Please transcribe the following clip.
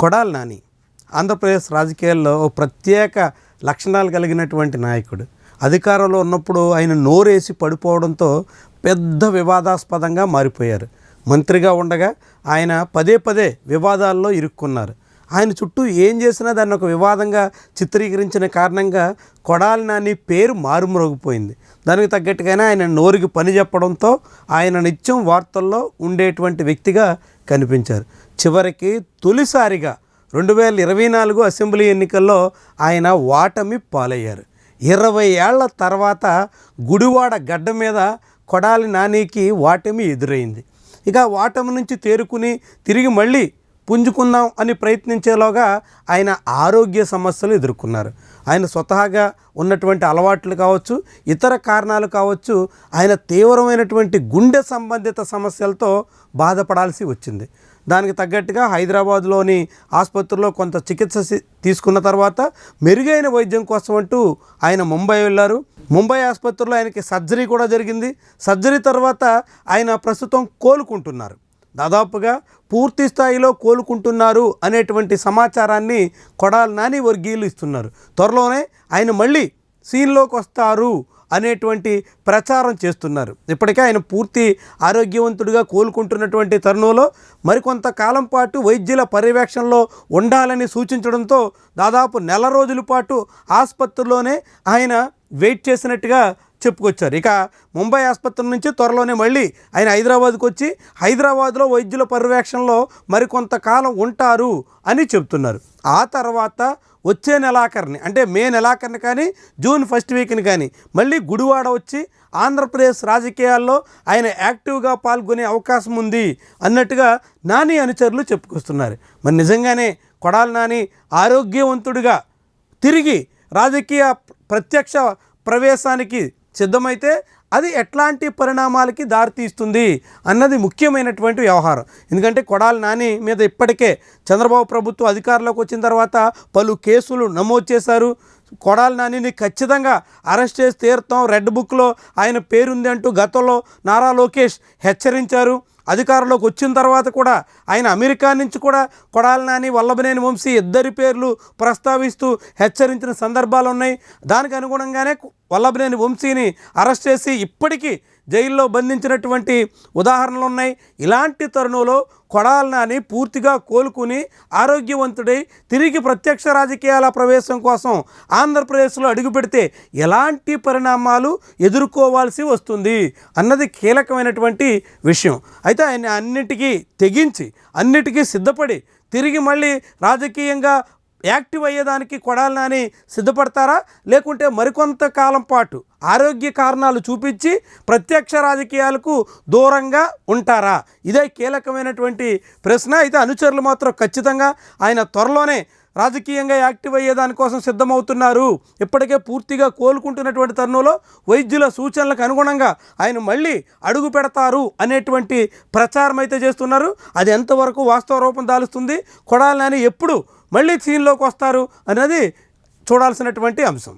కొడాలి నాని ఆంధ్రప్రదేశ్ రాజకీయాల్లో ఓ ప్రత్యేక లక్షణాలు కలిగినటువంటి నాయకుడు. అధికారంలో ఉన్నప్పుడు ఆయన నోరేసి పడిపోవడంతో పెద్ద వివాదాస్పదంగా మారిపోయారు. మంత్రిగా ఉండగా ఆయన పదే పదే వివాదాల్లో ఇరుక్కున్నారు. ఆయన చుట్టూ ఏం చేసినా దాన్ని ఒక వివాదంగా చిత్రీకరించిన కారణంగా కొడాలి నాని పేరు మారుమ్రోగిపోయింది. దానికి తగ్గట్టుగానే ఆయన నోరుకి పని చెప్పడంతో ఆయన నిత్యం వార్తల్లో ఉండేటువంటి వ్యక్తిగా కనిపించారు. చివరికి తొలిసారిగా 2024 అసెంబ్లీ ఎన్నికల్లో ఆయన ఓటమి పాలయ్యారు. 20 ఏళ్ల తర్వాత గుడివాడ గడ్డ మీద కొడాలి నానికి ఓటమి ఎదురైంది. ఇక ఓటమి నుంచి తేరుకుని తిరిగి మళ్ళీ పుంజుకుందాం అని ప్రయత్నించేలోగా ఆయన ఆరోగ్య సమస్యలు ఎదుర్కొన్నారు. ఆయన స్వతహాగా ఉన్నటువంటి అలవాట్లు కావచ్చు, ఇతర కారణాలు కావచ్చు, ఆయన తీవ్రమైనటువంటి గుండె సంబంధిత సమస్యలతో బాధపడాల్సి వచ్చింది. దానికి తగ్గట్టుగా హైదరాబాద్లోని ఆసుపత్రిలో కొంత చికిత్స తీసుకున్న తర్వాత మెరుగైన వైద్యం కోసం అంటూ ఆయన ముంబై వెళ్ళారు. ముంబై ఆసుపత్రిలో ఆయనకి సర్జరీ కూడా జరిగింది. సర్జరీ తర్వాత ఆయన ప్రస్తుతం కోలుకుంటున్నారు. దాదాపుగా పూర్తి స్థాయిలో కోలుకుంటున్నారు అనేటువంటి సమాచారాన్ని కొడాలి నాని వర్గీయులు ఇస్తున్నారు. త్వరలోనే ఆయన మళ్ళీ సీన్లోకి వస్తారు అనేటువంటి ప్రచారం చేస్తున్నారు. ఇప్పటికే ఆయన పూర్తి ఆరోగ్యవంతుడిగా కోలుకుంటున్నటువంటి తరుణంలో మరికొంతకాలం పాటు వైద్యుల పర్యవేక్షణలో ఉండాలని సూచించడంతో దాదాపు నెల రోజుల పాటు ఆసుపత్రిలోనే ఆయన వెయిట్ చేసినట్టుగా చెప్పుకొచ్చారు. ఇక ముంబై ఆసుపత్రి నుంచి త్వరలోనే మళ్ళీ ఆయన హైదరాబాద్కు వచ్చి హైదరాబాద్లో వైద్యుల పర్యవేక్షణలో మరికొంతకాలం ఉంటారు అని చెప్తున్నారు. ఆ తర్వాత వచ్చే నెలాఖరిని అంటే మే నెలాఖరిని కానీ జూన్ ఫస్ట్ వీక్ని కానీ మళ్ళీ గుడివాడ వచ్చి ఆంధ్రప్రదేశ్ రాజకీయాల్లో ఆయన యాక్టివ్గా పాల్గొనే అవకాశం ఉంది అన్నట్టుగా నాని అనుచరులు చెప్పుకొస్తున్నారు. మరి నిజంగానే కొడాలి నాని ఆరోగ్యవంతుడిగా తిరిగి రాజకీయ ప్రత్యక్ష ప్రవేశానికి సిద్ధమైతే అది ఎట్లాంటి పరిణామాలకి దారితీస్తుంది అన్నది ముఖ్యమైనటువంటి వ్యవహారం. ఎందుకంటే కొడాలి నాని మీద ఇప్పటికే చంద్రబాబు ప్రభుత్వం అధికారంలోకి వచ్చిన తర్వాత పలు కేసులు నమోదు చేశారు. కొడాలి నానిని ఖచ్చితంగా అరెస్ట్ చేసి తీరుతాం, రెడ్ బుక్లో ఆయన పేరుంది అంటూ గతంలో నారా లోకేష్ హెచ్చరించారు. అధికారంలోకి వచ్చిన తర్వాత కూడా ఆయన అమెరికా నుంచి కూడా కొడాలి నాని, వల్లభనేని వంశీ ఇద్దరి పేర్లు ప్రస్తావిస్తూ హెచ్చరించిన సందర్భాలు ఉన్నాయి. దానికి అనుగుణంగానే వల్లభనేని వంశీని అరెస్ట్ చేసి ఇప్పటికీ జైల్లో బంధించినటువంటి ఉదాహరణలు ఉన్నాయి. ఇలాంటి తరుణంలో కొడాలి నాని పూర్తిగా కోలుకుని ఆరోగ్యవంతుడై తిరిగి ప్రత్యక్ష రాజకీయాల ప్రవేశం కోసం ఆంధ్రప్రదేశ్లో అడుగుపెడితే ఎలాంటి పరిణామాలు ఎదుర్కోవాల్సి వస్తుంది అన్నది కీలకమైనటువంటి విషయం. అయితే ఆయన అన్నిటికీ తెగించి అన్నిటికీ సిద్ధపడి తిరిగి మళ్ళీ రాజకీయంగా యాక్టివ్ అయ్యేదానికి కొడాలి నాని సిద్ధపడతారా, లేకుంటే మరికొంతకాలం పాటు ఆరోగ్య కారణాలు చూపించి ప్రత్యక్ష రాజకీయాలకు దూరంగా ఉంటారా? ఇదే కీలకమైనటువంటి ప్రశ్న. అయితే అనుచరులు మాత్రం ఖచ్చితంగా ఆయన త్వరలోనే రాజకీయంగా యాక్టివ్ అయ్యేదానికోసం సిద్ధమవుతున్నారు. ఇప్పటికే పూర్తిగా కోలుకుంటున్నటువంటి తరుణంలో వైద్యుల సూచనలకు అనుగుణంగా ఆయన మళ్ళీ అడుగు పెడతారు అనేటువంటి ప్రచారం అయితే చేస్తున్నారు. అది ఎంతవరకు వాస్తవ రూపం దాలుస్తుంది, కొడాలి నాని ఎప్పుడు మళ్ళీ సీన్లోకి వస్తారు అనేది చూడాల్సినటువంటి అంశం.